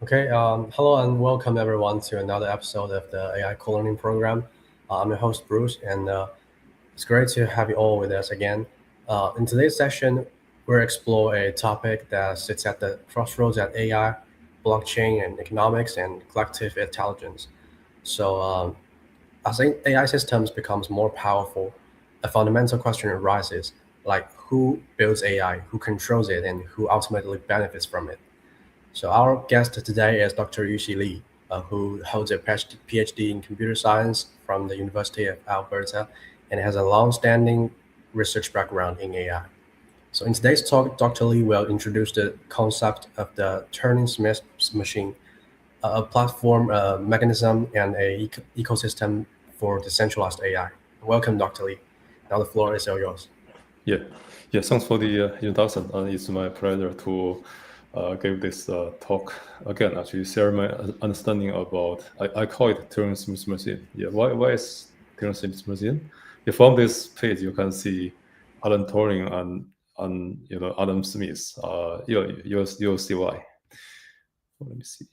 Okay, hello and welcome everyone to another episode of the AI co-learning program. I'm your host Bruce, and it's great to have you all with us again. In today's session, we'll explore a topic that sits at the crossroads at AI, blockchain, and economics and collective intelligence. So, as AI systems becomes more powerful, a fundamental question arises, like who builds AI, who controls it, and who ultimately benefits from it. So our guest today is Dr. Yuxi Li, who holds a PhD in computer science from the University of Alberta and has a long-standing research background in AI. So in today's talk, Dr. Li will introduce the concept of the Turing Smith machine, a platform, a mechanism, and a ecosystem for decentralized AI. Welcome, Dr. Li. Now the floor is all yours. Yeah, yeah. Thanks for the introduction. It's my pleasure to give this talk again. Actually, share my understanding about. I call it Turing Smith machine. Yeah, why is Turing Smith machine? Yeah, from this page you can see Alan Turing and Adam Smith. You'll see why. Let me see.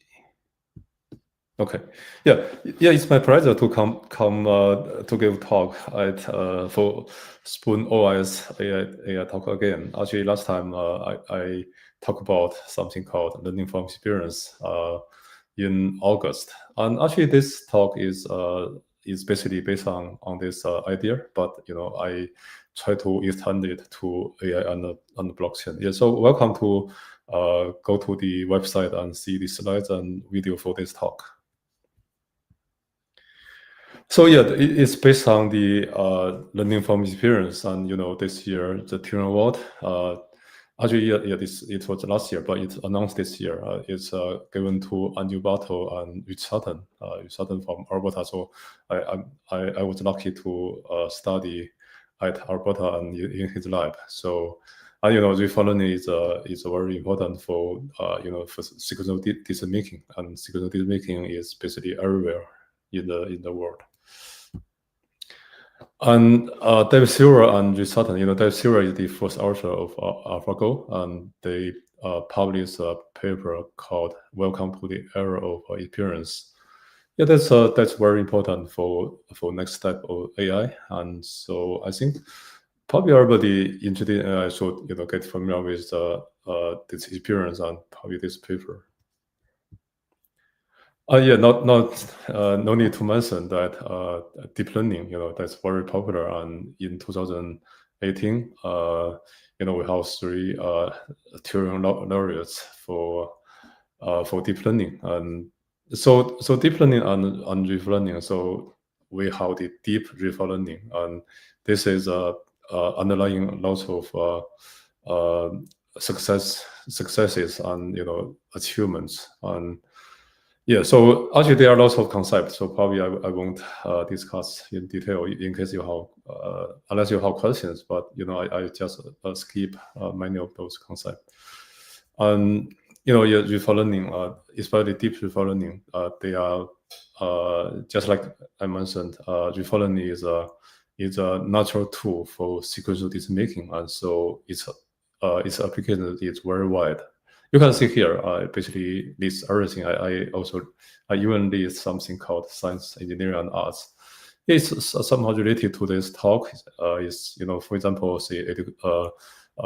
Okay, yeah. It's my pleasure to come to give talk at for Spoon OS AI talk again. Actually, last time I talked about something called learning from experience in August, and actually this talk is basically based on this idea, but I try to extend it to AI on the blockchain. Yeah, so welcome to go to the website and see the slides and video for this talk. So yeah, it's based on the learning from experience, and this year the Turing Award. Actually, it was last year, but it's announced this year. It's given to Andrew Bartle and Rich Sutton from Alberta. So I was lucky to study at Alberta and in his lab. So reinforcement learning is very important for for sequential decision making, and sequential decision making is basically everywhere in the world. And David Silver and Rich Sutton, David Silver is the first author of AlphaGo, and they published a paper called "Welcome to the Era of Experience." Yeah, that's very important for next step of AI, and so I think probably everybody interested in AI should get familiar with this experience and probably this paper. Yeah, no need to mention that deep learning, that's very popular. And in 2018, we have three Turing laureates for deep learning. And so deep learning and reinforcement learning. So we have the deep reinforcement learning, and this is underlying lots of successes and achievements. And yeah, so actually there are lots of concepts, so probably I won't discuss in detail in case you have, unless you have questions, but I just skip many of those concepts. And reinforcement learning, especially deep reinforcement learning, they are just like I mentioned, reinforcement learning is a natural tool for sequential decision making, and so its application is very wide. You can see here, basically lists everything. I even list something called science, engineering, and arts. It's somehow related to this talk. For example, say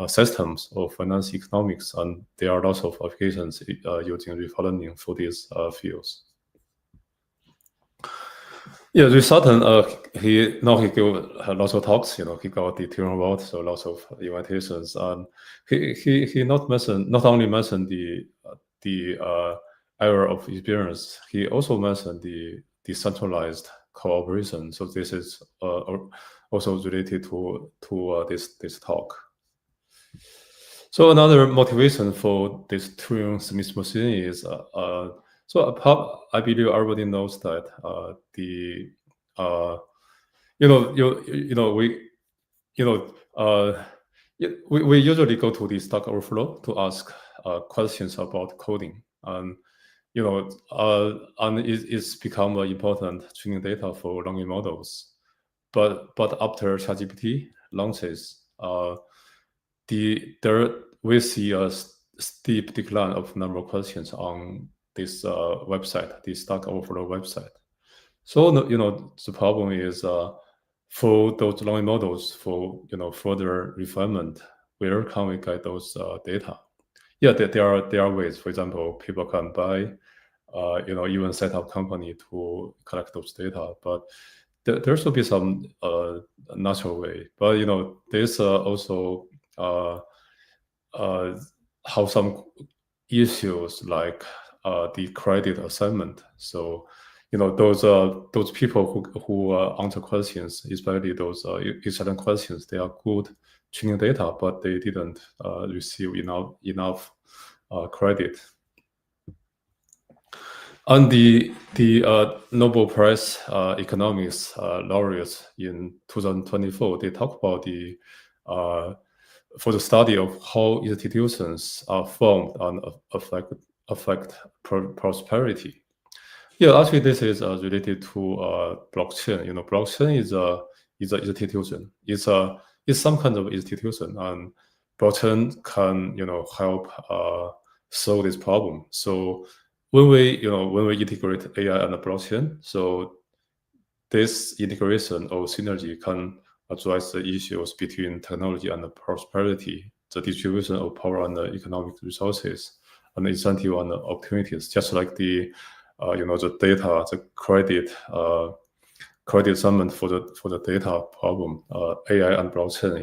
systems of finance economics, and there are lots of applications using reinforcement learning for these fields. Yeah, Rich Sutton, he gave lots of talks. He got the Turing Award, so lots of invitations. And he not only mentioned the era of experience, he also mentioned the decentralized cooperation. So this is also related to this talk. So another motivation for this Turing Smith machine is I believe everybody knows that we usually go to the Stack Overflow to ask questions about coding, and it's become important training data for language models. But after ChatGPT launches, we see a steep decline of number of questions on this website, this Stack Overflow website. So the problem is for those language models for further refinement, where can we get those data? Yeah, there are ways. For example, people can buy even set up company to collect those data, but there should be some natural way. But there's also have some issues like the credit assignment. So those people who answer questions, especially those excellent questions, they are good training data, but they didn't receive enough credit. And the Nobel Prize economics laureates in 2024, they talk about the for the study of how institutions are formed and affect prosperity. Yeah, actually, this is related to blockchain. Blockchain is an institution. It's some kind of institution, and blockchain can help solve this problem. So when we integrate AI and the blockchain, so this integration or synergy can address the issues between technology and the prosperity, the distribution of power and the economic resources, and the incentive and the opportunities, just like the the data, the credit assignment for the data problem. AI and blockchain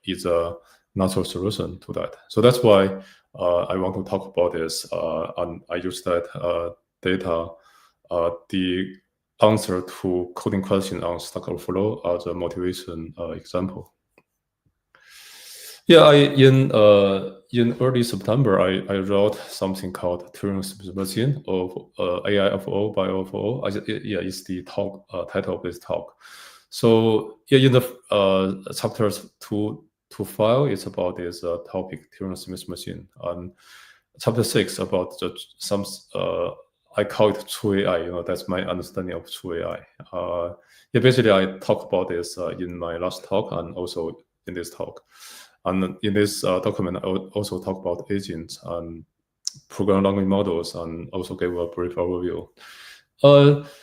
is a natural solution to that. So that's why I want to talk about this, and I use that data, the answer to coding question on Stack Overflow as a motivation example. Yeah, in early September, I wrote something called Turing's machine of AI of all by all of all. Yeah, it's the talk title of this talk. So yeah, in the chapters 2 to 5, it's about this topic Turing's machine, and chapter 6 about some I call it true AI. That's my understanding of true AI. Yeah, basically I talk about this in my last talk and also in this talk. And in this document, I also talk about agents and program language models, and also gave a brief overview.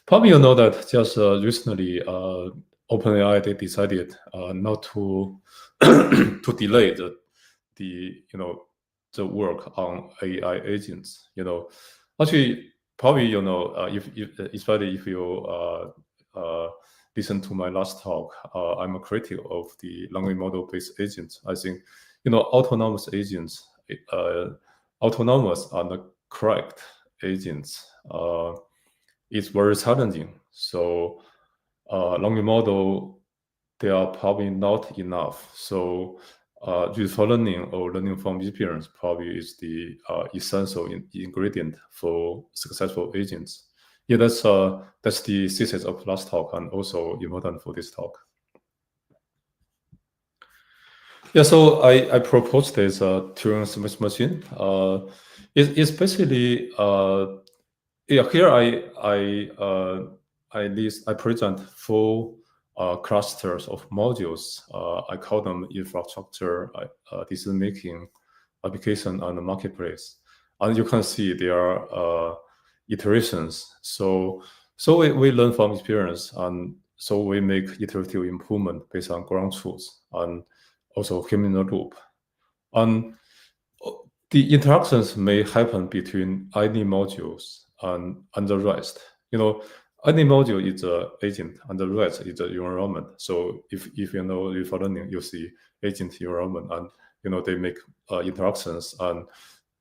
Probably you know that just recently, OpenAI, they decided not to to delay the work on AI agents. Actually, probably if especially if you listen to my last talk, I'm a critic of the language model-based agents. I think, autonomous agents, autonomous and the correct agents, is very challenging. So, language model, they are probably not enough. So, useful learning or learning from experience probably is the essential ingredient for successful agents. Yeah, that's the thesis of last talk and also important for this talk. Yeah, so I proposed this Turing machine. It's basically yeah. Here I present 4 clusters of modules. I call them infrastructure, decision making, application, and the marketplace. And you can see there are iterations. So we learn from experience, and so we make iterative improvement based on ground truth and also human in the loop. And the interactions may happen between any modules and the rest. Any module is an agent and the rest is the environment. So if you know for learning, you see agent environment, and they make interactions, and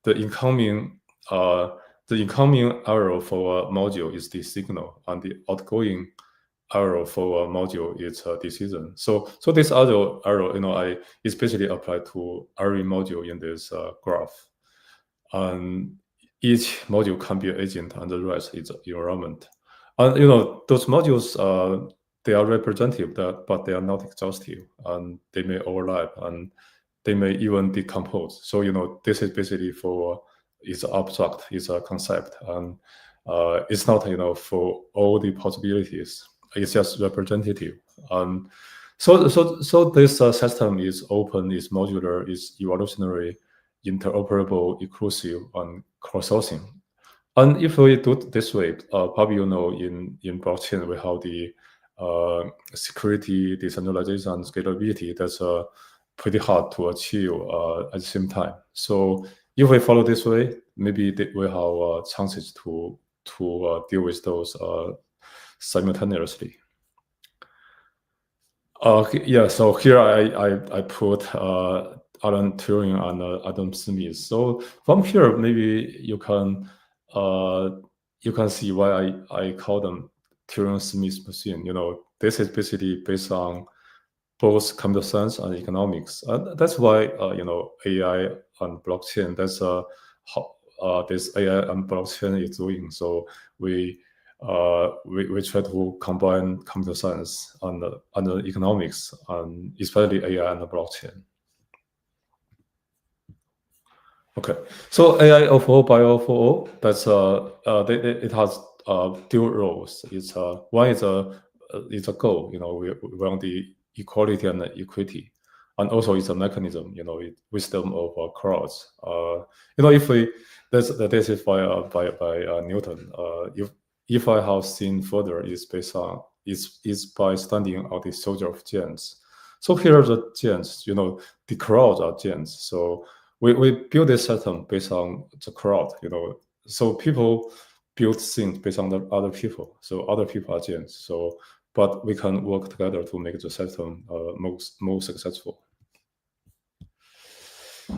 the incoming error for a module is the signal, and the outgoing error for a module is a decision. So this other error, is basically applied to every module in this graph. And each module can be an agent, and the rest is environment. And those modules, they are representative, but they are not exhaustive, and they may overlap, and they may even decompose. So this is basically it's abstract, it's a concept, and it's not for all the possibilities. It's just representative. So this system is open, is modular, is evolutionary, interoperable, inclusive, and cross-sourcing. And if we do it this way, probably in blockchain we have the security, decentralization, and scalability. That's pretty hard to achieve at the same time. So if we follow this way, maybe we have chances to deal with those simultaneously. Yeah, so here I put Alan Turing and Adam Smith. So from here, maybe you can see why I call them Turing Smith machine. This is basically based on both computer science and economics. That's why AI and blockchain. That's how this AI and blockchain is doing. So we try to combine computer science and economics, and especially AI and the blockchain. Okay, so AI of O by O for O. That's it has dual roles. It's one is a goal. We want the equality and the equity, and also it's a mechanism. Wisdom of crowds. If we this is by Newton. If I have seen further, is based on is by studying all the soldier of gens. So here are the gens. The crowds are gens. So we build this system based on the crowd, So people build things based on the other people. So other people are gens. So, but we can work together to make the system most successful.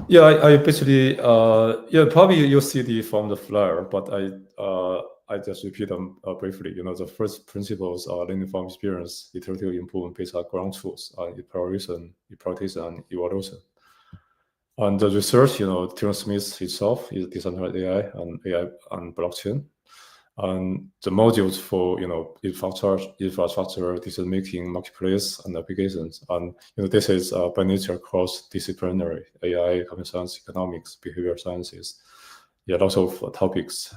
Yeah, I basically probably you'll see from the flyer, but I just repeat them briefly. The first principles are learning from experience, iterative improvement based on ground truths, exploration, and evolution. And the research, Turing Smith itself is decentralized AI and blockchain. And the modules for infrastructure, decision making, marketplace, and applications. And this is by nature cross-disciplinary: AI, computer science, economics, behavior sciences. Yeah, lots of topics.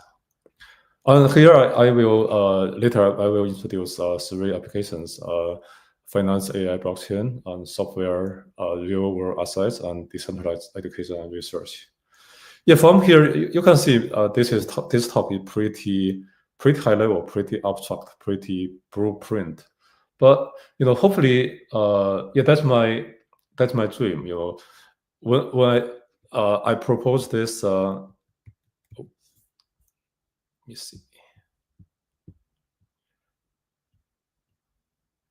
And here I will later I will introduce 3 applications: finance, AI, blockchain, and software, real-world assets, and decentralized education and research. Yeah, from here you can see this topic pretty high level, pretty abstract, pretty blueprint. But hopefully, that's my dream. When I propose this. Let me see.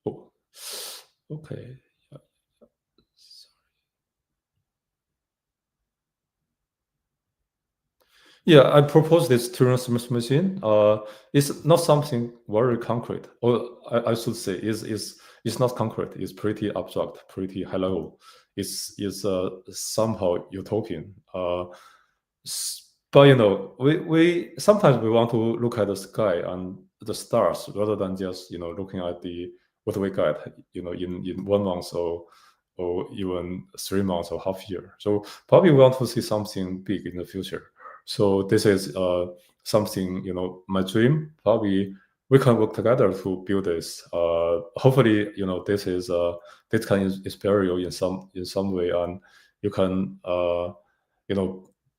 Oh, okay. Yeah, I propose this Turing Smith machine. It's not something very concrete, or I should say, is not concrete. It's pretty abstract, pretty high level. It's somehow utopian. But we sometimes we want to look at the sky and the stars rather than just looking at what we got in 1 month or even 3 months or half year. So probably we want to see something big in the future. So this is something my dream. Probably we can work together to build this. Hopefully this can inspire you in some way, and you can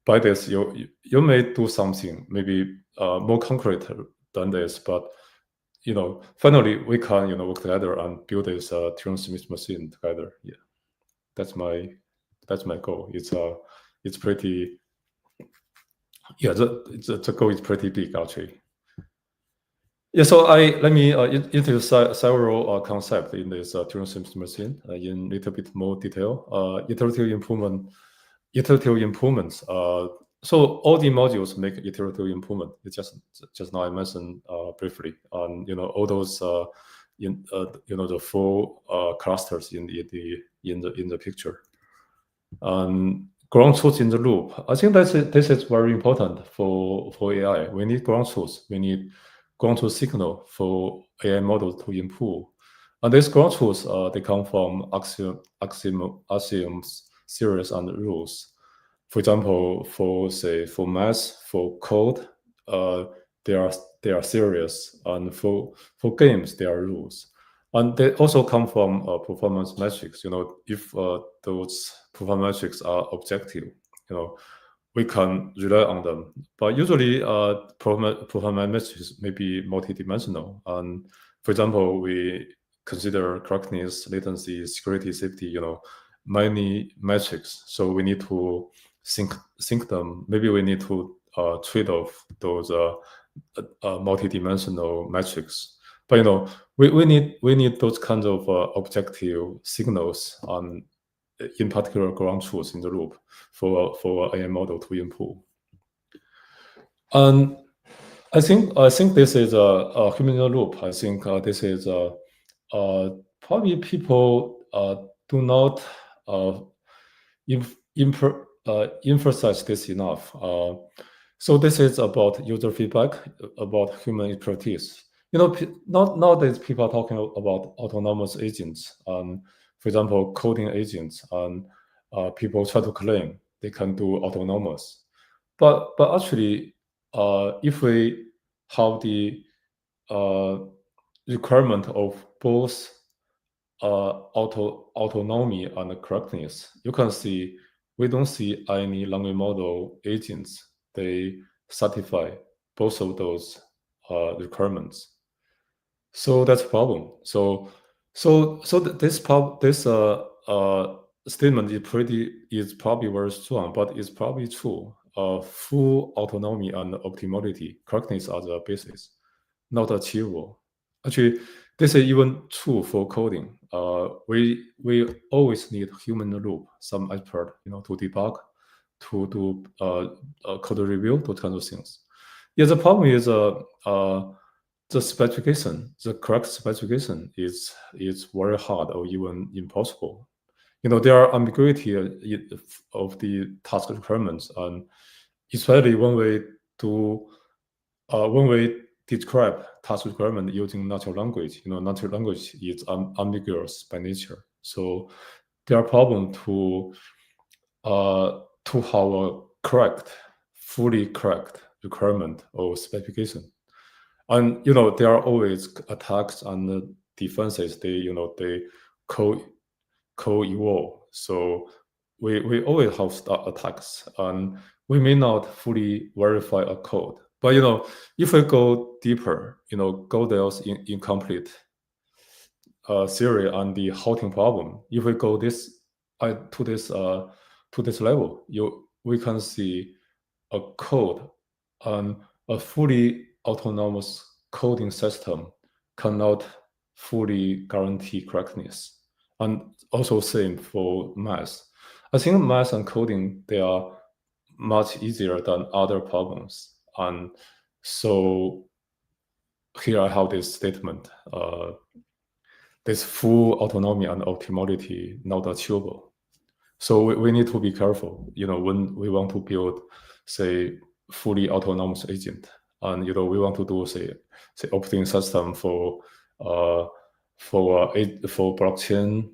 by this you may do something maybe more concrete than this, but finally we can work together and build this Turing Smith machine together. Yeah, that's my goal. It's pretty. Yeah, the goal is pretty big actually. Yeah, so let me introduce several concepts in this Turing Smith machine in a little bit more detail. Iterative improvements. So all the modules make iterative improvement. It's just now I mentioned briefly on all those the 4 clusters in the picture. Ground truth in the loop. I think this is very important for AI. We need ground truth. We need ground truth signal for AI models to improve. And these ground truths they come from axioms, theories, and rules. For example, for math, for code, they are theories, and for games, they are rules. And they also come from performance metrics. If those performance metrics are objective, we can rely on them. But usually, performance may be multidimensional. And for example, we consider correctness, latency, security, safety, many metrics. So we need to sync them. Maybe we need to trade off those multidimensional metrics. But we need those kinds of objective signals on, in particular, ground truth in the loop for AI model to improve. And I think this is a human in the loop. I think this is probably people do not emphasize this enough. So this is about user feedback, about human expertise. Nowadays people are talking about autonomous agents, for example, coding agents, and people try to claim they can do autonomous. But actually, if we have the requirement of both autonomy and correctness, you can see we don't see any language model agents. They satisfy both of those requirements. So that's a problem. So this statement is probably very strong, but it's probably true. Full autonomy and optimality, correctness are the basis, not achievable. Actually, this is even true for coding. We always need human in the loop, some expert, to debug, to do code review, those kinds of things. Yeah, the problem is the specification, the correct specification is very hard or even impossible. There are ambiguity of the task requirements, and especially when we describe task requirement using natural language. Natural language is ambiguous by nature, so there are problems to have a fully correct requirement or specification. And there are always attacks and defenses. They co-evolve. So we always have attacks, and we may not fully verify a code. But if we go deeper, Gödel's incomplete theory on the halting problem. If we go to this level, we can see a code and a fully autonomous coding system cannot fully guarantee correctness. And also same for math. I think math and coding, they are much easier than other problems. And so here I have this statement, this full autonomy and optimality not achievable. So we need to be careful, when we want to build, say, fully autonomous agent. And we want to do say operating system for blockchain.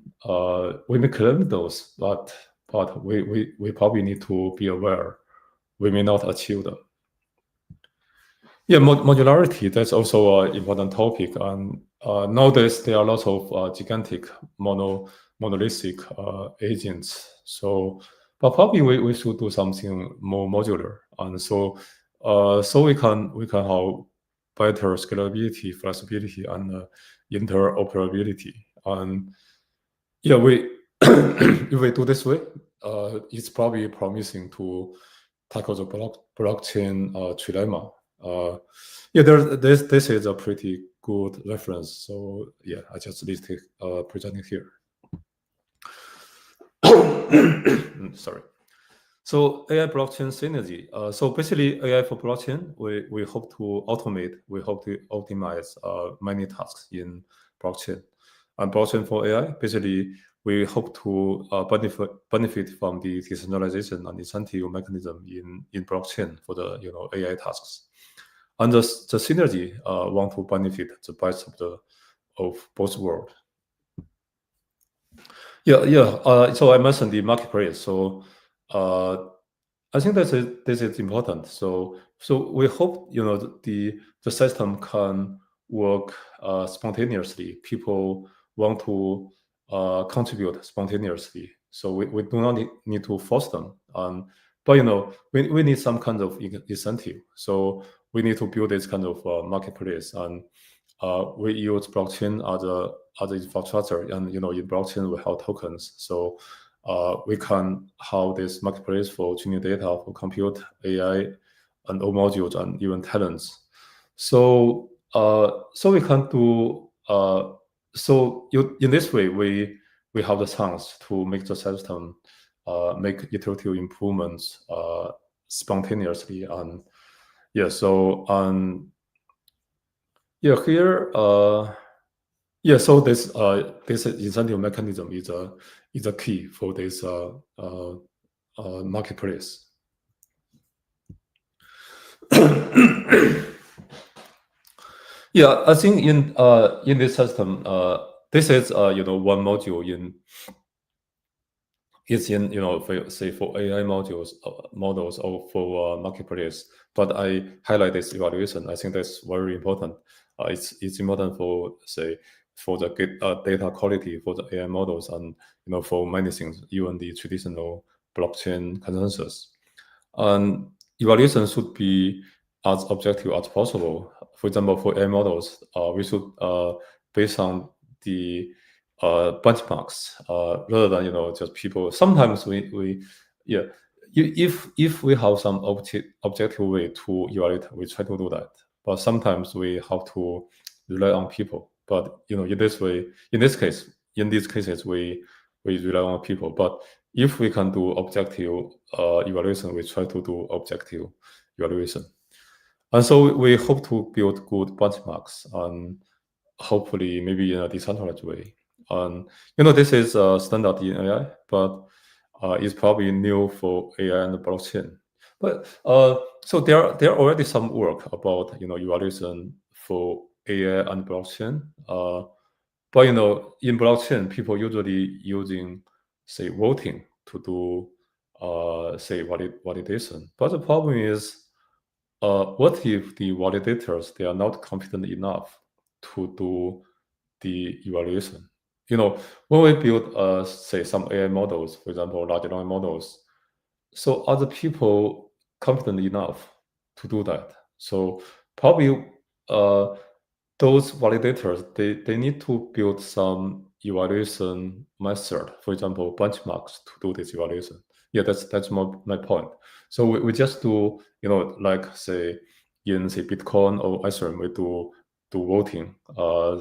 We may claim those, but we probably need to be aware we may not achieve them. Yeah, modularity, that's also an important topic. And nowadays there are lots of gigantic monolithic agents. But probably we should do something more modular, and so we can have better scalability, flexibility, and interoperability. And yeah, if we do this way, it's probably promising to tackle the blockchain trilemma. Yeah, this is a pretty good reference. So yeah, I just listed presenting here. Sorry. So AI blockchain synergy. So basically, AI for blockchain, we hope to automate, we hope to optimize many tasks in blockchain. And blockchain for AI, basically, we hope to benefit from the decentralization and incentive mechanism in blockchain for the AI tasks. And the synergy want to benefit the best of both worlds. Yeah. So I mentioned the marketplace. So I think this is important. So we hope the system can work spontaneously. People want to contribute spontaneously. So we do not need to force them. And But we need some kind of incentive. So we need to build this kind of marketplace, and we use blockchain as a infrastructure, and in blockchain we have tokens. So we can have this marketplace for training data, for compute, AI, and all modules, and even talents. So so we can do in this way we have the chance to make the system make iterative improvements spontaneously. And yeah, so yeah, here yeah, so this incentive mechanism is a key for this marketplace. Yeah, I think in this system, this is one module in it's in for, say for AI models or for marketplace. But I highlight this evaluation. I think that's very important. It's important for say for the data quality for the AI models, and for many things, even the traditional blockchain consensus. And evaluation should be as objective as possible. For example, for AI models, we should based on the benchmarks rather than just people. Sometimes we yeah, if we have some objective way to evaluate, we try to do that. But sometimes we have to rely on people. But in this way, in these cases, we rely on people. But if we can do objective evaluation, we try to do objective evaluation. And so we hope to build good benchmarks, and hopefully maybe in a decentralized way. And this is standard in AI, but it's probably new for AI and blockchain. But so there are already some work about evaluation for AI and blockchain. But in blockchain, people usually using say voting to do say validation. But the problem is, what if the validators they are not confident enough to do the evaluation? When we build say some AI models, for example, large language models, so are the people confident enough to do that? So probably those validators they need to build some evaluation method, for example, benchmarks to do this evaluation. Yeah, that's my point. So we just do like say in say Bitcoin or Ethereum we do voting,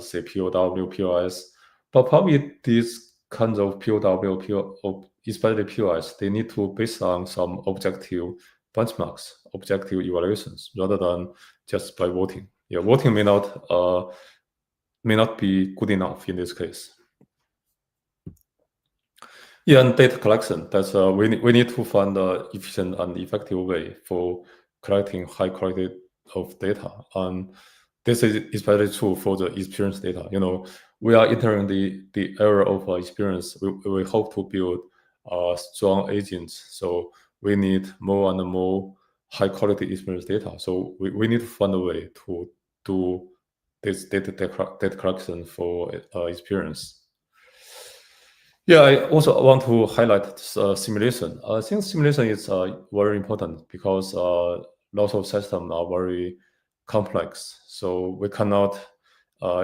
say POW, POS, but probably these kinds of POW, PO, especially POS, they need to based on some objective benchmarks, objective evaluations, rather than just by voting. Yeah, voting may not be good enough in this case. Yeah, and data collection. That's we need to find an efficient and effective way for collecting high quality of data. And this is especially true for the experience data. We are entering the era of experience. We hope to build strong agents. So we need more and more high quality experience data. So we need to find a way to do this data collection for experience. Yeah, I also want to highlight simulation. I think simulation is very important because lots of systems are very complex. So we cannot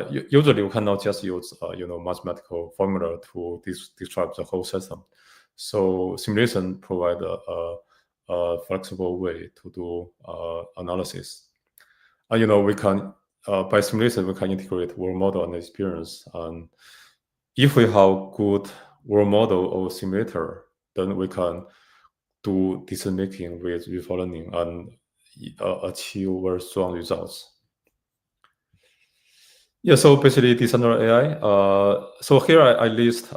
usually we cannot just use mathematical formula to describe the whole system. So simulation provide a flexible way to do analysis. And we can by simulation we can integrate world model and experience. And if we have good world model or simulator, then we can do decision making with reinforcement learning and achieve very strong results. Yeah, so basically decentralized AI. So here I list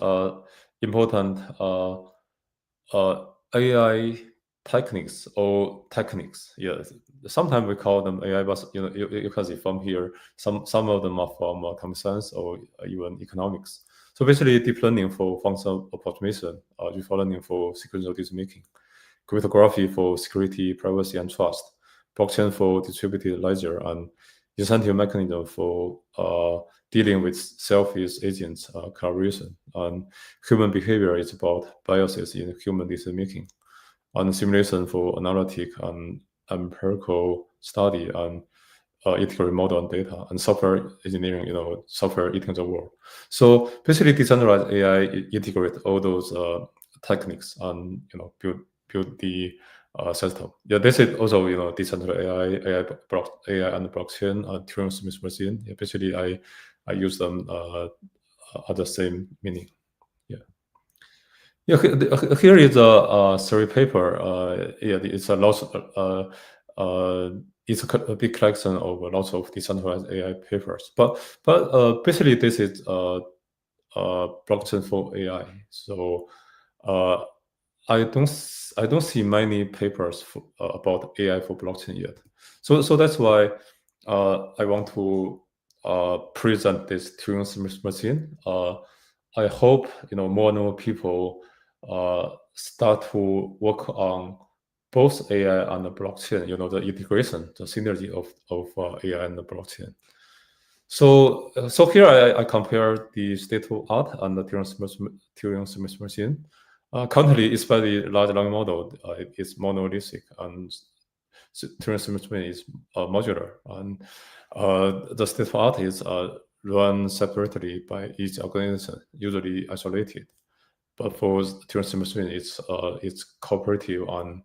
important AI techniques or techniques. Yeah, sometimes we call them AI, but you can see from here some of them are from computer science or even economics. So basically, deep learning for functional approximation, reinforcement learning for sequential decision making, cryptography for security, privacy, and trust, blockchain for distributed ledger, and incentive mechanism for dealing with selfish agents collaboration. And human behavior is about biases in human decision making. and simulation for analytic and empirical study, and integrate model and data, and software engineering, software eating the world. So basically, decentralized AI integrate all those techniques and build the system. Yeah, this is also decentralized AI and blockchain, Turing Smith machine. Yeah, basically, I use them at the same meaning. Yeah. Yeah, here is a survey paper. Yeah, it's a lot. It's a big collection of lots of decentralized AI papers. But basically, this is blockchain for AI. So uh, I don't see many papers about AI for blockchain yet. So that's why I want to present this Turing Smith machine. I hope more and more people start to work on both AI and the blockchain. The integration, the synergy of AI and the blockchain. So here I compare the state of art and the Turing Smith machine. Currently, it's very large language model. It's monolithic, and Turing Smith machine is modular, and the state of art is run separately by each organization, usually isolated. But for Turing Smith machine, it's cooperative and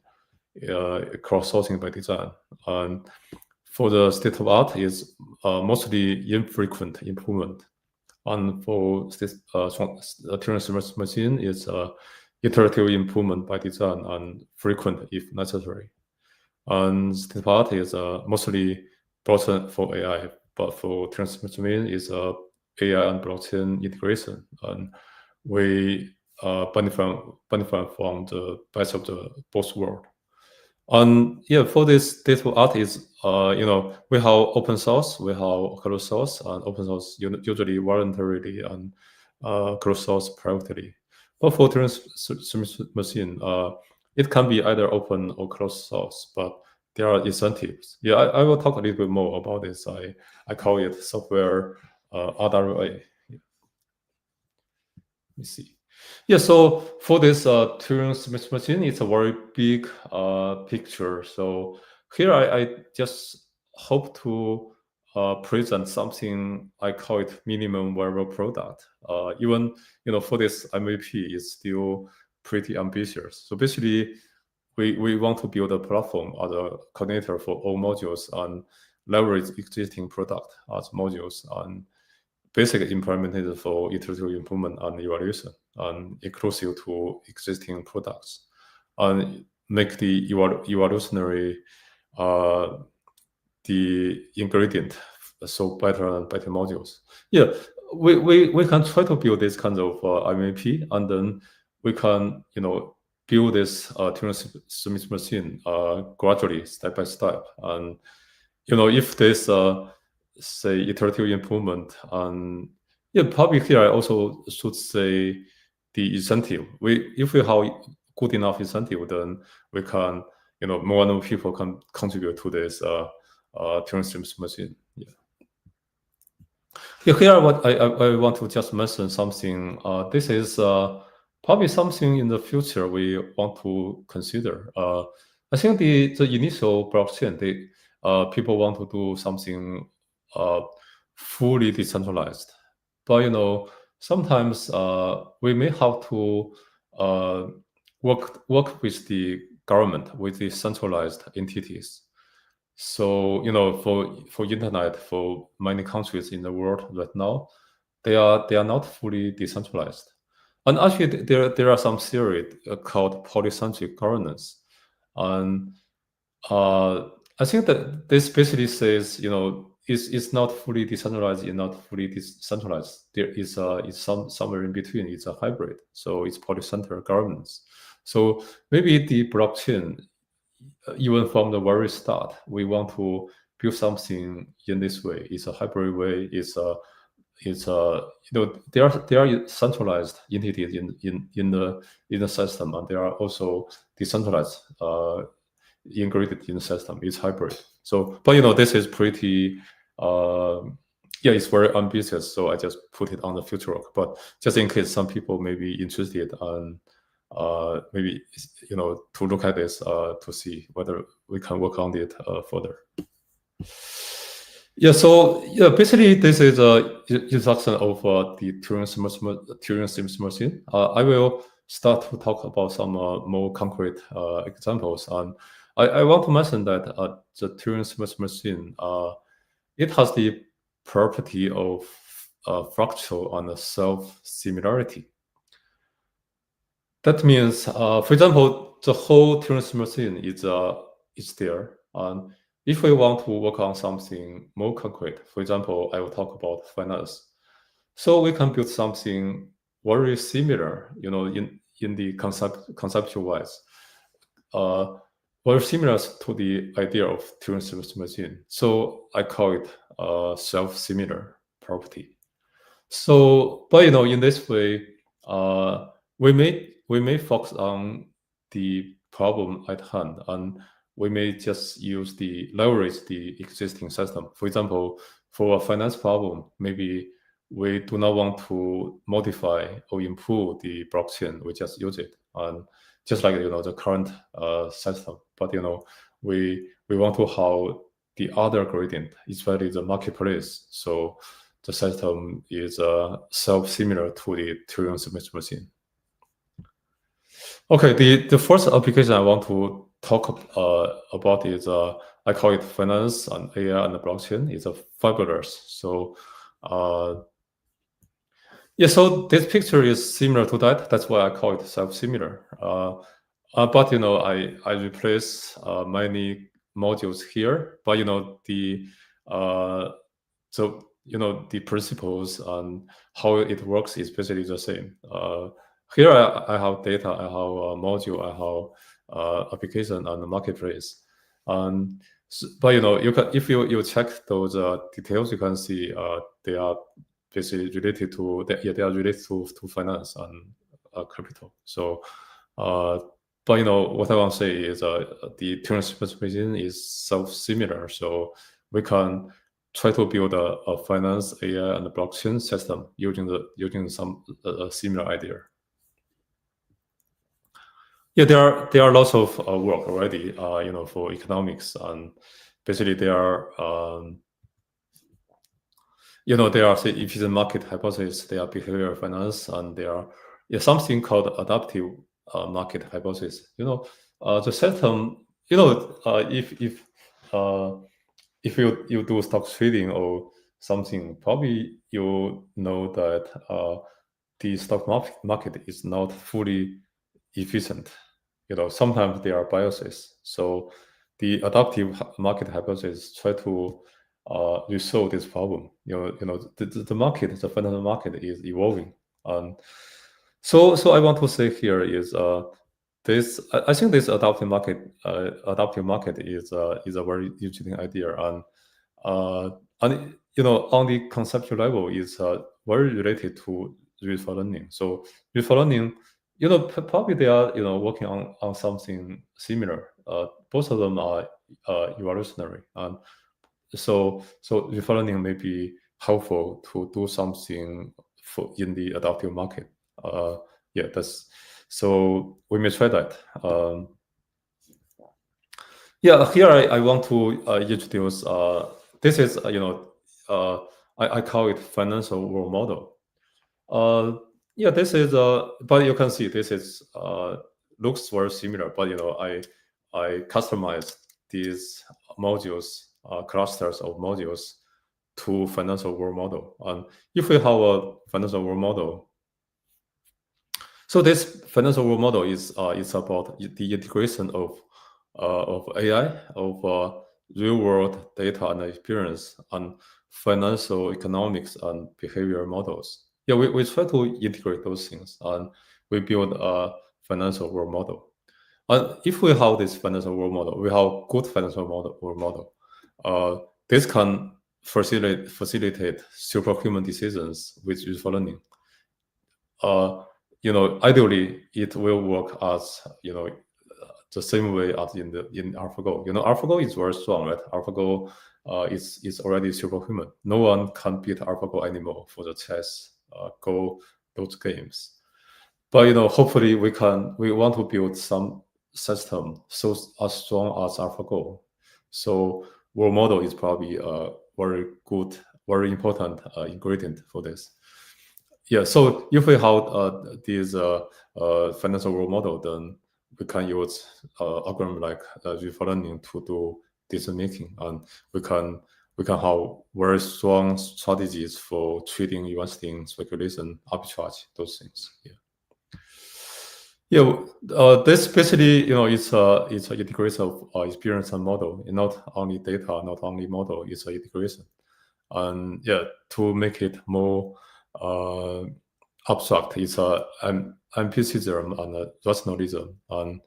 cross-sourcing by design. And for the state of art is mostly infrequent improvement. And for Turing Smith machine is iterative improvement by design and frequent if necessary. And state of art is mostly blockchain for AI, but for Turing Smith machine is AI and blockchain integration. And we benefit from the best of the both world. And yeah, for this data art is we have open source, we have closed source, and open source usually voluntarily, and closed source privately. But for Turing Smith machine, it can be either open or closed source, but there are incentives. Yeah, I will talk a little bit more about this. I call it software RWA. Let me see. Yeah, so for this Turing Smith machine, it's a very big picture. So here I just hope to present something, I call it minimum viable product. Even for this MVP is still pretty ambitious. So basically, we want to build a platform as a coordinator for all modules and leverage existing product as modules and basic implementation for iterative improvement and evaluation, and inclusive to existing products, and make the evolutionary the ingredient so better and better modules. Yeah, we can try to build this kind of MVP, and then we can build this Turing Smith machine gradually, step by step, and if there's say iterative improvement, and yeah, probably here I also should say the incentive. If we have good enough incentive, then we can more and more people can contribute to this Turing Smith machine. Yeah. Yeah, here what I want to just mention something. This is probably something in the future we want to consider. I think the initial blockchain, people want to do something fully decentralized, but sometimes we may have to work with the government, with the centralized entities. So for internet, for many countries in the world right now, they are not fully decentralized. And actually, there are some theory called polycentric governance, and I think that this basically says it's not fully decentralized, it's not fully decentralized. There is it's somewhere in between. It's a hybrid, so it's polycentric governance. So maybe the blockchain, even from the very start, we want to build something in this way. It's a hybrid way. There are centralized entities in the system, and there are also decentralized integrated in the system. It's hybrid. So, but this is pretty. Yeah, it's very ambitious. So I just put it on the future work. But just in case some people may be interested, and maybe to look at this to see whether we can work on it further. Yeah, so basically this is a introduction of the Turing Sims machine. I will start to talk about some more concrete examples. And I want to mention that the Turing Sims machine, it has the property of fractal and self-similarity. That means, for example, the whole Turing machine is there, and if we want to work on something more concrete, for example, I will talk about finance. So we can build something very similar, in the conceptual wise, very similar to the idea of Turing machine. So I call it self-similar property. So, but in this way, we may focus on the problem at hand, and we may just leverage the existing system. For example, for a finance problem, maybe we do not want to modify or improve the blockchain. We just use it, and just like the current system. But we want to have the other gradient, especially the marketplace. So the system is self-similar to the Turing machine. Okay, the first application I want to talk about is I call it finance and AI and the blockchain. It's a fabulous. So so this picture is similar to that. That's why I call it self-similar. But I replace many modules here. But the principles and how it works is basically the same. Here I have data, I have a module, I have application and the marketplace. But you can, if you check those details, you can see they are basically related to they are related to finance and crypto. So but what I want to say is the Turing machine is self-similar, so we can try to build a finance, AI, and a blockchain system using some similar idea. Yeah, there are lots of work already, for economics, and basically there are say efficient market hypothesis, there are behavioral finance, and there are something called adaptive market hypothesis. The system, if you do stock trading or something, probably you know that the stock market is not fully efficient. Sometimes there are biases. So the adaptive market hypothesis try to resolve this problem. The market, the fundamental market is evolving. So I want to say here is this. I think this adaptive market is a very interesting idea, and on the conceptual level is very related to reinforcement learning. So reinforcement learning, probably they are working on something similar. Both of them are evolutionary, and so reinforcement learning may be helpful to do something in the adaptive market. That's so we may try that. Here I want to introduce. This is I call it financial world model. This is but you can see this is looks very similar, but I customized these modules, clusters of modules to financial world model. And if we have a financial world model, so this financial world model is about the integration of AI, of real world data and experience, and financial economics and behavioral models. We try to integrate those things, and we build a financial world model. And if we have this financial world model, we have good financial world model. This can facilitate superhuman decisions with useful learning. Ideally, it will work as the same way as in AlphaGo. AlphaGo is very strong, right? AlphaGo is already superhuman. No one can beat AlphaGo anymore for the chess, Go, those games. But hopefully we want to build some system so as strong as AlphaGo. So world model is probably a very good, very important ingredient for this. Yeah. So if we have this financial world model, then we can use algorithm like deep learning to do decision making, and we can have very strong strategies for trading, investing, speculation, arbitrage, those things. Yeah. Yeah, this basically, it's an integration of experience and model, and not only data, not only model. It's an integration, and yeah, to make it more uh, abstract, it's a empiricism and a rationalism, and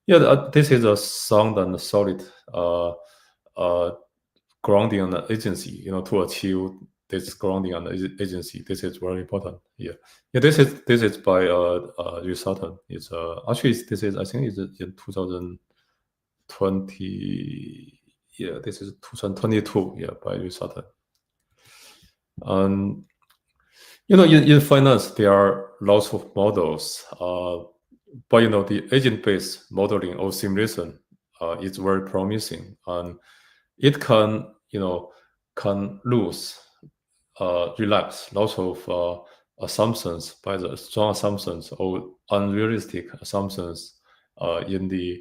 yeah, this is a sound and solid uh, grounding and agency. To achieve this grounding and agency, this is very important. Yeah. Yeah, this is by Sutton. It's actually this is I think it's in 2020. Yeah, this is 2022. Yeah, by Sutton. And in finance there are lots of models, but the agent-based modeling or simulation is very promising, and it can lose relax lots of assumptions by the strong assumptions or unrealistic assumptions in the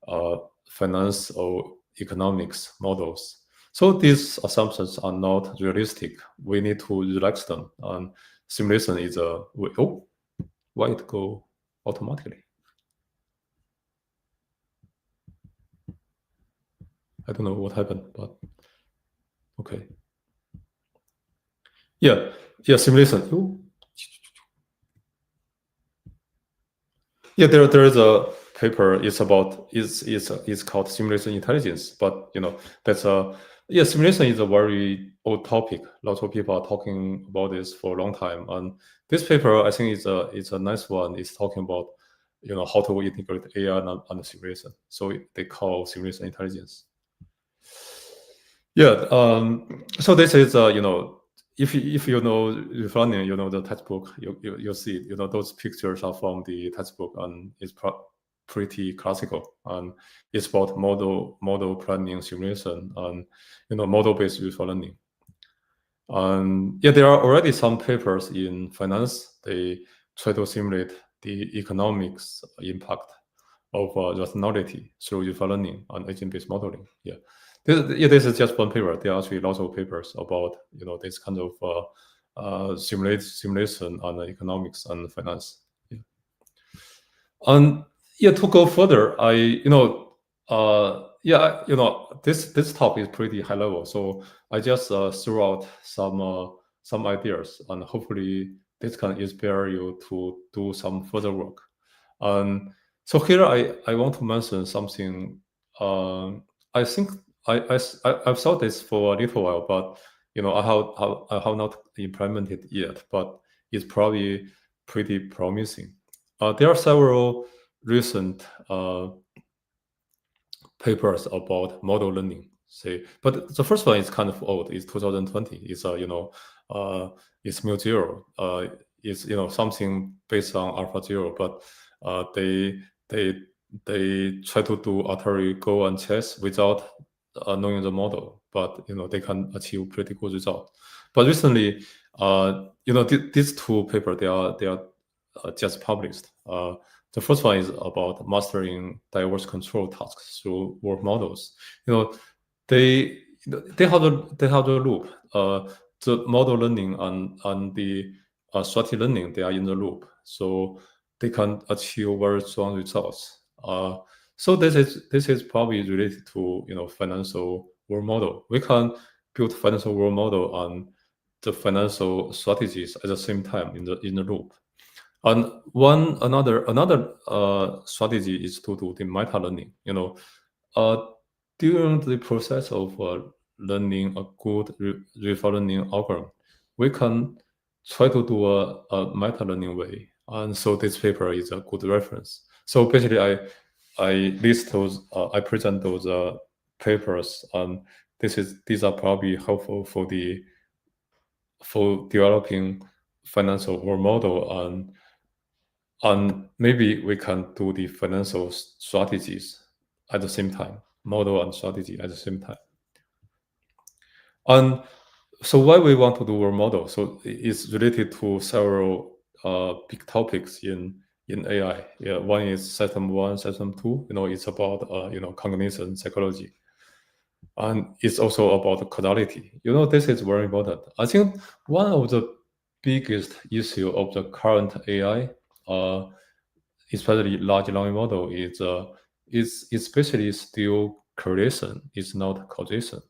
uh, finance or economics models. So these assumptions are not realistic. We need to relax them. And simulation is a way. Oh, why it go automatically? I don't know what happened, but okay. Yeah, simulation. Ooh. Yeah, there is a paper. It's called simulation intelligence. But that's a simulation is a very old topic. Lots of people are talking about this for a long time. And this paper, I think, is a nice one. It's talking about how to integrate AI and simulation. So they call simulation intelligence. Yeah. So this is if you know learning, the textbook, you see it. Those pictures are from the textbook, and it's pretty classical. And it's about model planning, simulation, and model based learning. And yeah, there are already some papers in finance. They try to simulate the economics impact of rationality through user learning and agent-based modeling. Yeah. This is just one paper. There are actually lots of papers about this kind of simulation on economics and finance. Yeah. And yeah, to go further, this talk is pretty high level, so I just threw out some ideas, and hopefully this can inspire you to do some further work. And so here I want to mention something. I think I've thought this for a little while, but I have not implemented yet. But it's probably pretty promising. There are several recent papers about model learning. Say, but the first one is kind of old. It's 2020. It's it's mu zero. It's something based on alpha zero, but they they they try to do Atari Go and chess without knowing the model, but they can achieve pretty good result. But recently, these two papers they are just published. The first one is about mastering diverse control tasks through work models. They they have the loop. The model learning and the strategy learning, they are in the loop, so they can achieve very strong results. So this is probably related to financial world model. We can build financial world model and the financial strategies at the same time in the loop. And another strategy is to do the meta learning. Uh, During the process of learning a good learning algorithm, we can try to do a meta learning way. And so this paper is a good reference. So basically, I list those, I present those papers, and these are probably helpful for developing financial world model, and And maybe we can do the financial strategies at the same time, model and strategy at the same time. And so why we want to do world model? So it's related to several big topics in AI. Yeah, one is system one, system two. It's about cognition, psychology, and it's also about causality. This is very important. I think one of the biggest issue of the current AI, especially large language model, is especially still correlation, is not causation.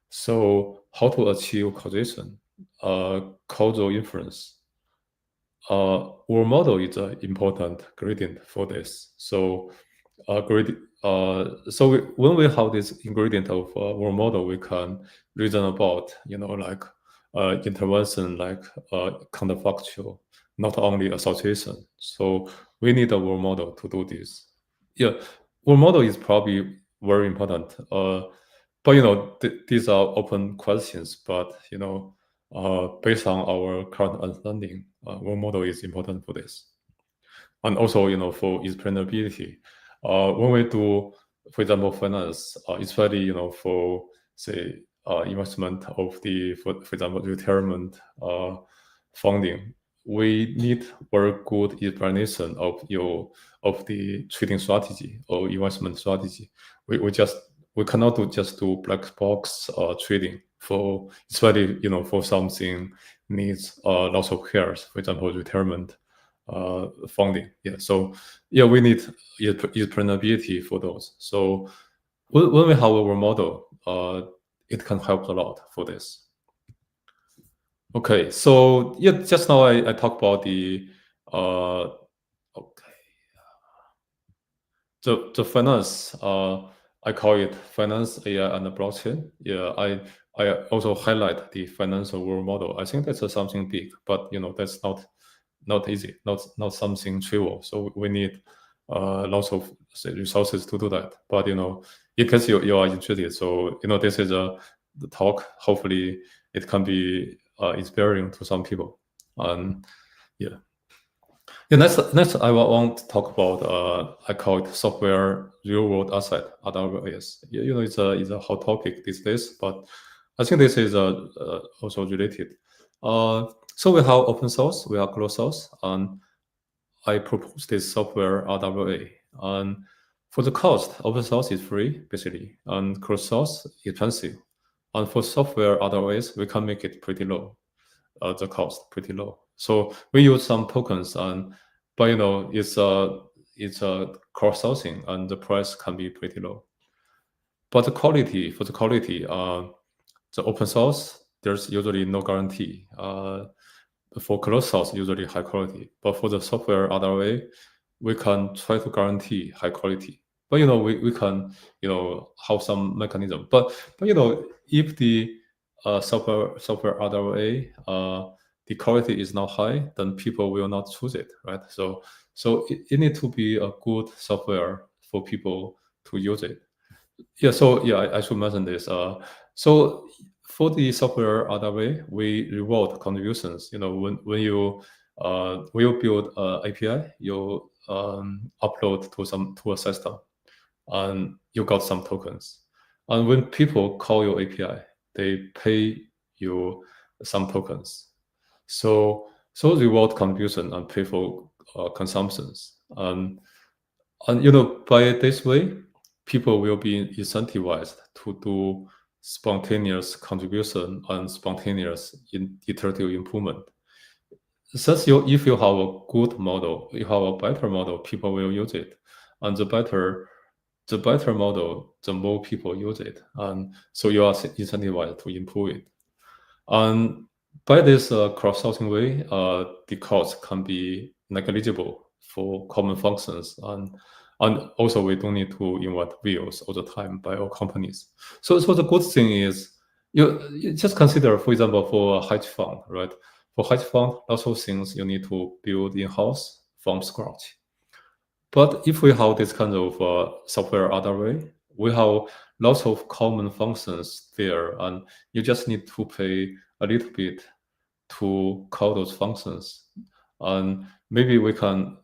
So how to achieve causation, causal inference? Our model is an important gradient for this. So when we have this ingredient of our model, we can reason about like intervention, like counterfactual, not only association. So we need a world model to do this. Yeah, world model is probably very important. But these are open questions. But based on our current understanding, world model is important for this. And also, for explainability, when we do, for example, finance, especially, for say investment of the, for example, retirement funding, we need very good explanation of the trading strategy or investment strategy. We cannot just do black box trading for, especially for something needs lots of cares, for example, retirement funding. Yeah, so yeah, we need explainability for those. So when we have our model, it can help a lot for this. Okay, so yeah, just now I talked about the okay, the finance. I call it finance, AI, and the blockchain. Yeah, I also highlight the financial world model. I think that's something big, but that's not easy, not something trivial. So we need lots of resources to do that. But in case you are interested, so this is the talk. Hopefully, it can be inspiring to some people. And yeah. Yeah, next I want to talk about I call it software real world asset AWS. It's a hot topic these days, but I think this is also related. So we have open source, we have closed source, and I propose this software RWA. And for the cost, open source is free basically, and closed source expensive. And for software RWAs, we can make it pretty low, the cost pretty low. So we use some tokens, but it's a cross-sourcing, and the price can be pretty low. But the quality, the open source, there's usually no guarantee. For closed source, usually high quality. But for the software other way, we can try to guarantee high quality. But we can have some mechanism. But if the software other way, the quality is not high, then people will not choose it, right? So it need to be a good software for people to use it. Yeah, so yeah, I should mention this. So for the software other way, we reward contributions. When you build API, you upload to a system, and you got some tokens. And when people call your API, they pay you some tokens. So reward contribution and pay for consumptions. And by this way, people will be incentivized to do spontaneous contribution and spontaneous iterative improvement. Since if you have a good model, you have a better model, people will use it. And the better model, the more people use it. And so you are incentivized to improve it. And by this cross-sourcing way, the cost can be negligible for common functions, and also we don't need to invent wheels all the time by our companies. So the good thing is you just consider, for example, for a hedge fund, right? For hedge fund, lots of things you need to build in-house from scratch. But if we have this kind of software other way, we have lots of common functions there, and you just need to pay a little bit to call those functions. and maybe we can,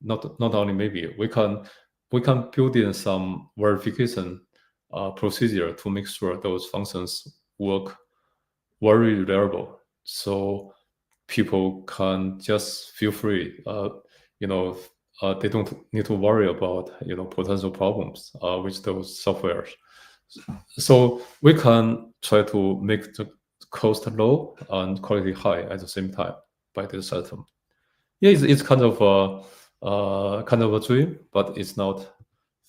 not only maybe we can build in some verification procedure to make sure those functions work very reliable. So people can just feel free. They don't need to worry about potential problems with those softwares. So we can try to make the cost low and quality high at the same time by this system. Yeah, it's kind of a dream, but it's not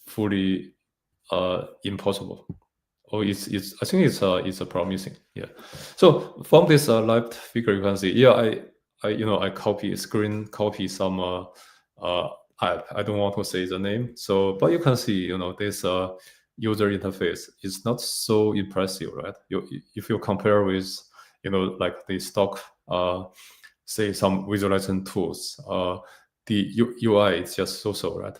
fully impossible. Oh, I think it's a promising. Yeah. So from this left figure, you can see. Yeah, I copy some app. I don't want to say the name. So, but you can see, this user interface is not so impressive, right? If you compare with, like the stock, say some visualization tools, the UI is just so, right?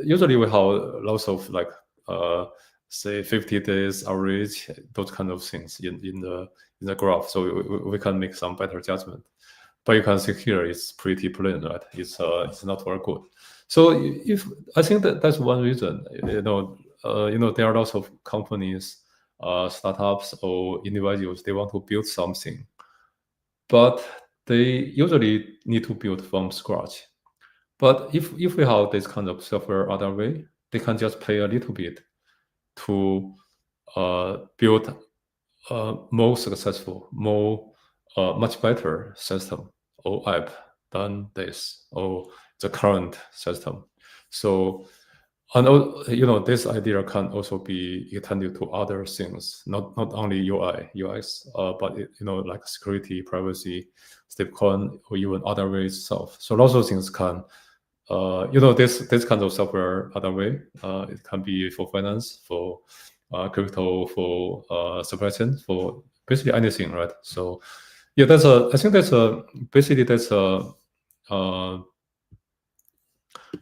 Usually we have lots of like say 50 days average, those kind of things in the graph, so we can make some better judgment. But you can see here it's pretty plain, right? It's not very good. So if I think that's one reason, there are lots of companies, startups or individuals, they want to build something, but they usually need to build from scratch. But if we have this kind of software other way, they can just pay a little bit to build a more successful, much better system or app than this or the current system. So, and this idea can also be extended to other things, not only UI, UX, but like security, privacy, stablecoin, or even other ways itself. So lots of things can this kind of software other way. It can be for finance, for crypto, for supply chain, for basically anything, right? So yeah, I think that's a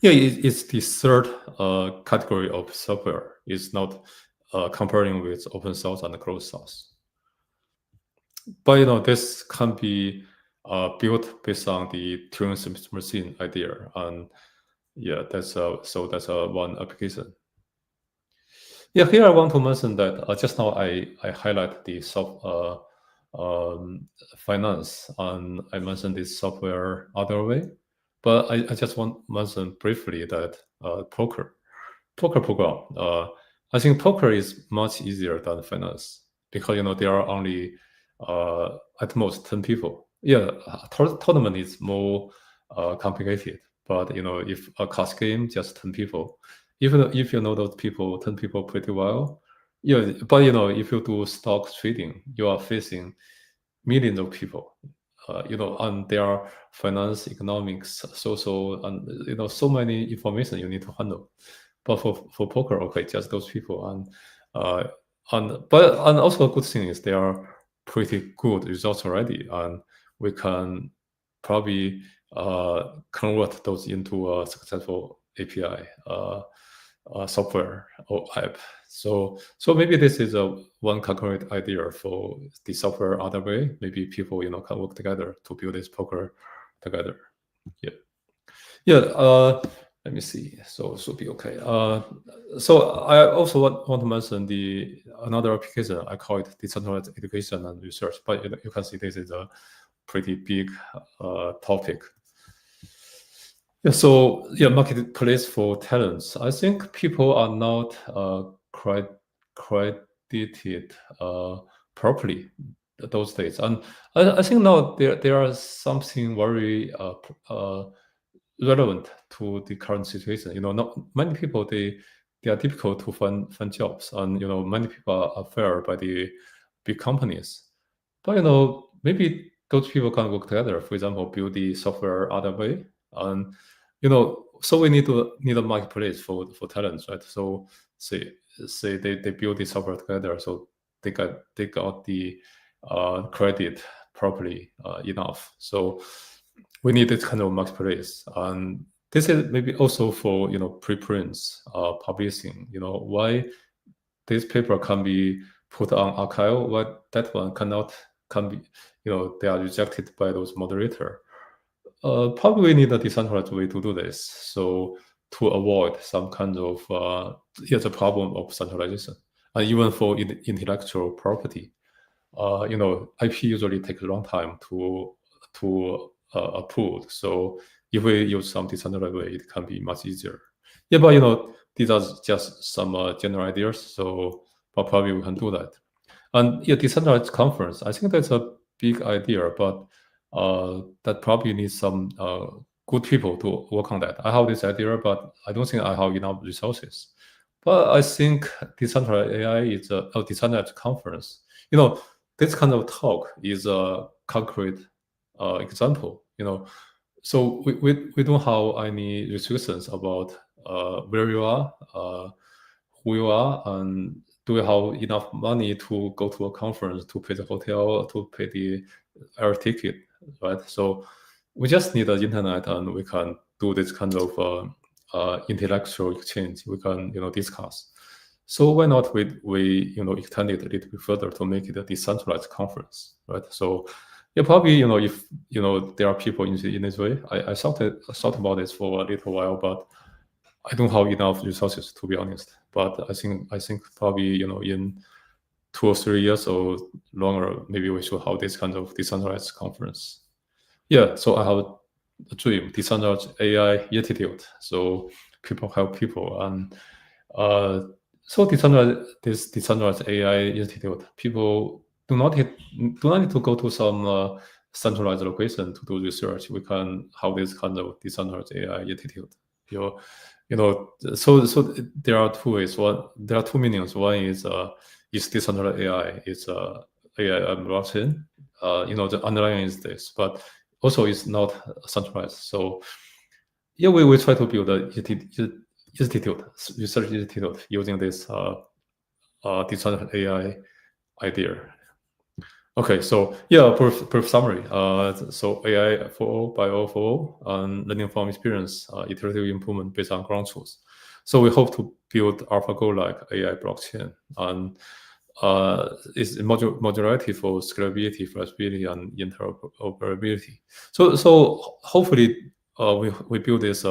it's the third category of software. It's not comparing with open source and closed source. But this can be built based on the Turing machine idea, and yeah, that's one application. Yeah, here I want to mention that just now I highlight the finance, and I mentioned this software other way, but I just want to mention briefly that poker program. I think poker is much easier than finance because there are only at most 10 people. Yeah, tournament is more complicated, but if a card game just 10 people, even if you know those people 10 people pretty well, yeah. But if you do stock trading, you are facing millions of people. And there are finance, economics, social, and so many information you need to handle. But for poker, okay, just those people, and also a good thing is they are pretty good results already, and we can probably convert those into a successful API software or app. So maybe this is a one concrete idea for the software other way. Maybe people can work together to build this poker together. Yeah. Let me see. So should be okay. So I also want to mention another application. I call it decentralized education and research. But you can see this is a pretty big topic. Yeah. So yeah, marketplace for talents. I think people are not credited properly those days, and I think now there are something very relevant to the current situation. Not many people they are difficult to find jobs, and many people are fired by the big companies. But maybe those people can work together. For example, build the software other way, and so we need a marketplace for talents, right? So say they build the software together, so they got the credit properly enough. So we need this kind of marketplace, and this is maybe also for preprints, publishing. Why this paper can be put on archive, why that one cannot can be, they are rejected by those moderator. Probably need a decentralized way to do this. So to avoid some kind of the problem of centralization, and even for intellectual property, IP usually takes a long time to approve. So if we use some decentralized way, it can be much easier. Yeah, but these are just some general ideas. So but probably we can do that. And yeah, decentralized conference, I think that's a big idea, but that probably needs some good people to work on that. I have this idea, but I don't think I have enough resources. But I think decentralized AI is a decentralized conference. This kind of talk is a concrete example. So we don't have any restrictions about where you are, who you are, and do we have enough money to go to a conference, to pay the hotel, to pay the air ticket, right? So we just need the internet, and we can do this kind of intellectual exchange. We can discuss. So why not we extend it a little bit further to make it a decentralized conference, right? So yeah, probably if there are people in this way. I thought about this for a little while, but I don't have enough resources, to be honest. But I think probably in 2 or 3 years or longer, maybe we should have this kind of decentralized conference. Yeah, so I have a dream, decentralized AI institute. So people help people, and so this decentralized AI institute, people do not need to go to some centralized location to do research. We can have this kind of decentralized AI institute. So there are two ways. There are two meanings. One is decentralized AI, is AI and blockchain. The underlying is this, but also it's not centralized. So yeah, we try to build a research institute using this decentralized AI idea. Okay, so yeah, brief summary. So AI for all, by all for all, and learning from experience, iterative improvement based on ground truth. So we hope to build AlphaGo-like AI blockchain, and is modularity for scalability, flexibility, and interoperability. So hopefully we build this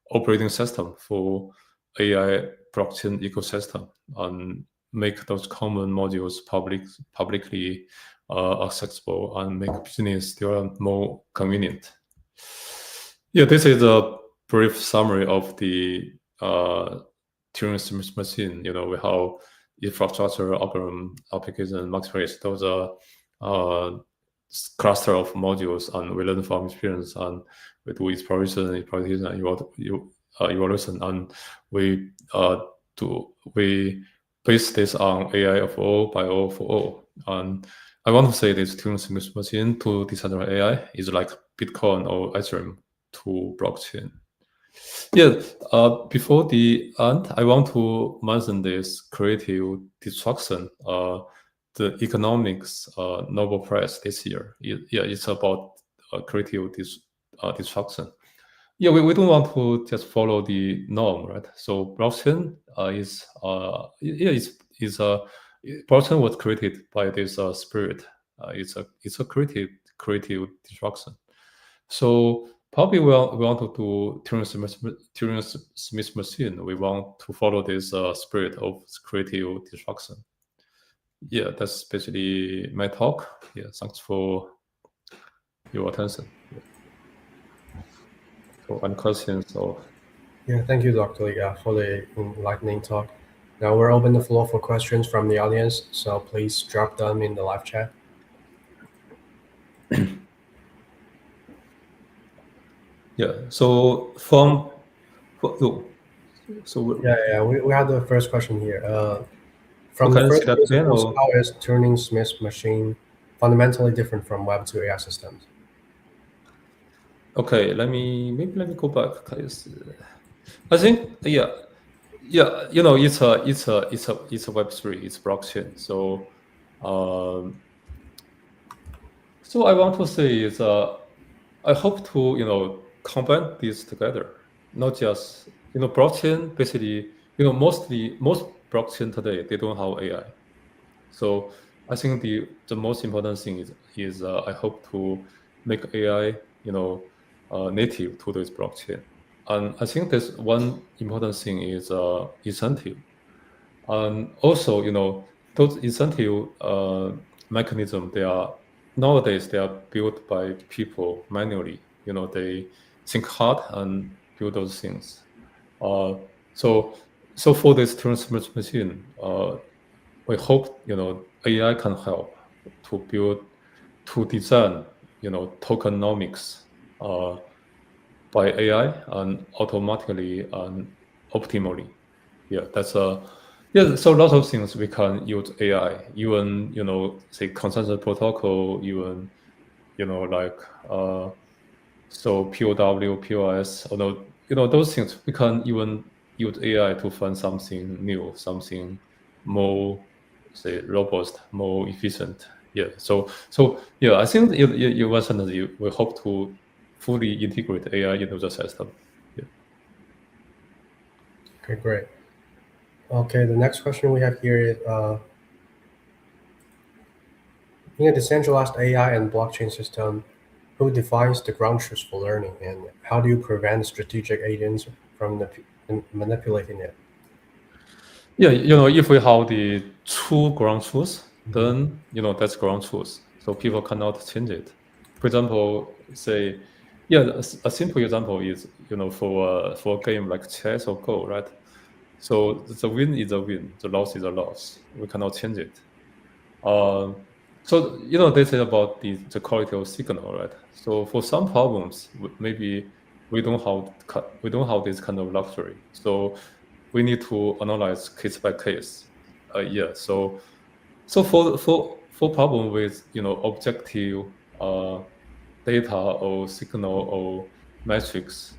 operating system for AI blockchain ecosystem and make those common modules publicly accessible and make business still more convenient. Yeah, this is a brief summary of the Turing machine. We have infrastructure, algorithm, application, marketplace. Those are cluster of modules, and we learn from experience, and we do exploration, and evaluation, and we base this on AI of all, by all, for all. And I want to say this Turing machine to decentralized AI is like Bitcoin or Ethereum to blockchain. Yeah, before the end, I want to mention this creative destruction. The economics Nobel Prize this year. It's about creative destruction. Yeah, we don't want to just follow the norm, right? So blockchain blockchain was created by this spirit. It's a creative destruction. So probably we want to do Turing-Smith machine. We want to follow this spirit of creative destruction. Yeah, that's basically my talk. Yeah, thanks for your attention. Yeah. So any questions or? Yeah, thank you, Dr. Li, for the enlightening talk. Now we're open the floor for questions from the audience, so please drop them in the live chat. Yeah. So we had the first question here. From can the you first see that again, principles, or? how is Turing-Smith machine fundamentally different from Web2 AI systems? Okay, let me go back. I think it's a Web3, it's blockchain. So so I want to say is I hope to combine these together, not just blockchain. Basically, most blockchain today, they don't have AI. So I think the most important thing is I hope to make AI, native to this blockchain. And I think there's one important thing is incentive. And also, those incentive mechanism, nowadays they are built by people manually. They think hard and build those things. Uh, so so for this Turing machine, we hope AI can help to build to design tokenomics by AI and automatically and optimally. Yeah, that's a yeah. So lots of things we can use AI, even say consensus protocol, even like so POW, POS, although those things we can even use AI to find something new, something more say robust, more efficient. Yeah. So yeah, I think you mentioned that you we hope to fully integrate AI into the system. Yeah. Okay, great. Okay, the next question we have here is in a decentralized AI and blockchain system, who defines the ground truth for learning, and how do you prevent strategic agents from manipulating it? Yeah, if we have the true ground truth, Mhm. then that's ground truth. So people cannot change it. For example, say, yeah, a simple example is for a game like chess or Go, right? So the win is a win, the loss is a loss. We cannot change it. Um, so this is about the quality of signal, right? So for some problems, maybe we don't have this kind of luxury. So we need to analyze case by case. Yeah. So for problem with objective uh, data or signal or metrics,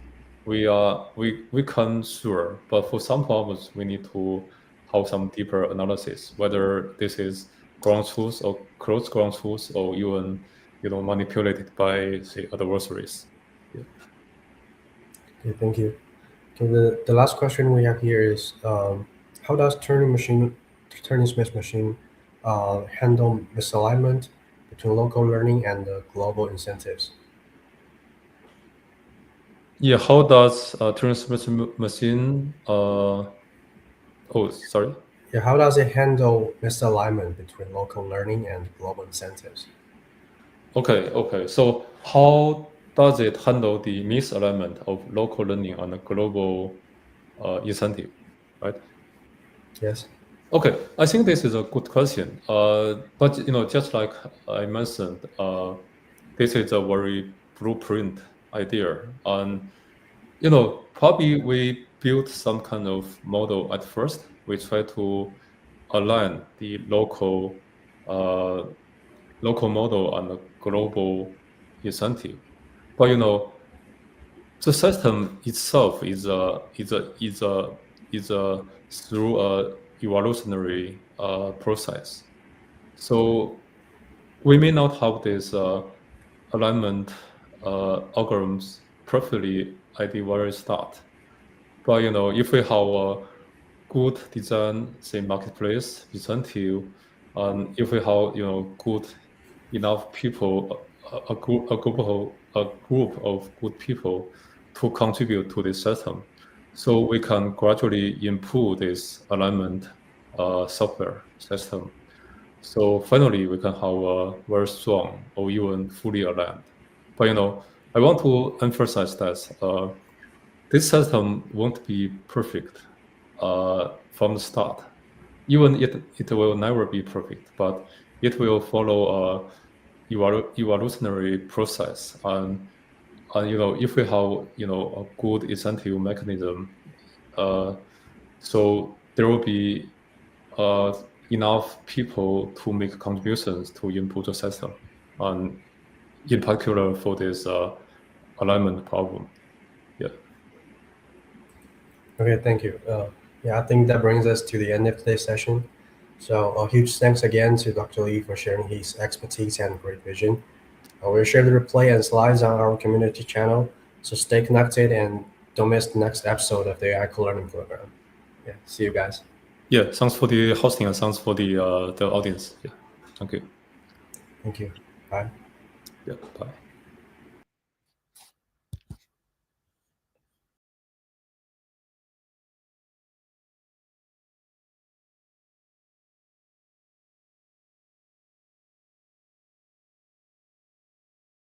we can sure, but for some problems we need to have some deeper analysis, whether this is ground truth or close ground truth or even manipulated by say adversaries. Yeah. Okay, thank you. Okay, the last question we have here is how does Turing Smith machine handle misalignment between local learning and global incentives? Yeah. How does transmission machine? Oh, sorry. Yeah, how does it handle misalignment between local learning and global incentives? Okay, okay. So how does it handle the misalignment of local learning and a global incentive, right? Yes. Okay, I think this is a good question. But just like I mentioned, this is a very blueprint idea, and probably we built some kind of model at first. We try to align the uh, local model and the global incentive. But the system itself is a through a evolutionary process. So we may not have this alignment algorithms perfectly at the very start. But if we have a good design, say marketplace incentive, and if we have good enough people, a group of good people to contribute to this system, so we can gradually improve this alignment software system. So finally, we can have a very strong or even fully aligned. But I want to emphasize that this system won't be perfect from the start. Even it will never be perfect, but it will follow a evolutionary process. And if we have a good incentive mechanism, uh, so there will be uh, enough people to make contributions to improve the system, and in particular for this alignment problem. Yeah. Okay, thank you. Yeah, I think that brings us to the end of today's session. So, a huge thanks again to Dr. Lee for sharing his expertise and great vision. We'll share the replay and slides on our community channel, so stay connected and don't miss the next episode of the AI co-learning program. Yeah, see you guys. Yeah. Thanks for the hosting and thanks for the audience. Yeah. Thank you. Okay. Thank you. Bye. Yeah. Bye.